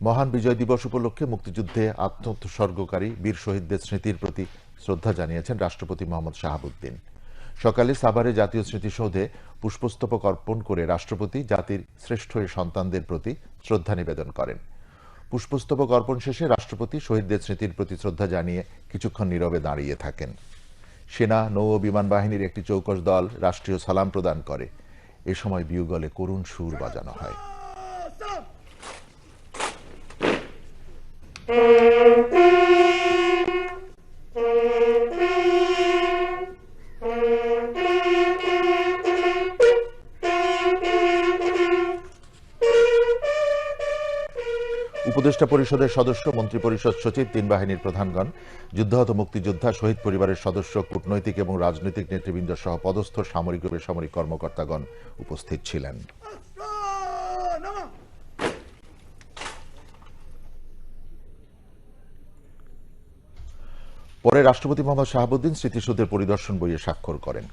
মহান বিজয় দিবস উপলক্ষে মুক্তিযুদ্ধে আত্মোৎসর্গকারী বীর শহীদদের স্মৃতির প্রতি শ্রদ্ধা জানিয়েছেন রাষ্ট্রপতি মোহাম্মদ শাহাবুদ্দিন। সকালে সাভারে জাতীয় স্মৃতিসৌধে পুষ্পস্তবক অর্পণ করে রাষ্ট্রপতি জাতির শ্রেষ্ঠ এই সন্তানদের প্রতি শ্রদ্ধা নিবেদন করেন। পুষ্পস্তবক অর্পণ শেষে রাষ্ট্রপতি শহীদদের স্মৃতির প্রতি শ্রদ্ধা জানিয়ে কিছুক্ষণ নীরবে দাঁড়িয়ে থাকেন। সেনা, নৌ ও বিমান বাহিনীর একটি চৌকস দল রাষ্ট্রীয় সালাম প্রদান করে। এ সময় বিউগলে করুণ সুর বাজানো হয়। উপদেষ্টা পরিষদের সদস্য, মন্ত্রিপরিষদ সচিব, তিন বাহিনীর প্রধানগণ, যুদ্ধাহত মুক্তিযোদ্ধা, শহীদ পরিবারের সদস্য, কূটনৈতিক এবং রাজনৈতিক নেতৃবৃন্দ সহ পদস্থ সামরিক ও বেসামরিক কর্মকর্তাগণ উপস্থিত ছিলেন। পরে রাষ্ট্রপতি মোহাম্মদ শাহাবুদ্দিন স্মৃতিসৌধের পরিদর্শন বইয়ে স্বাক্ষর করেন।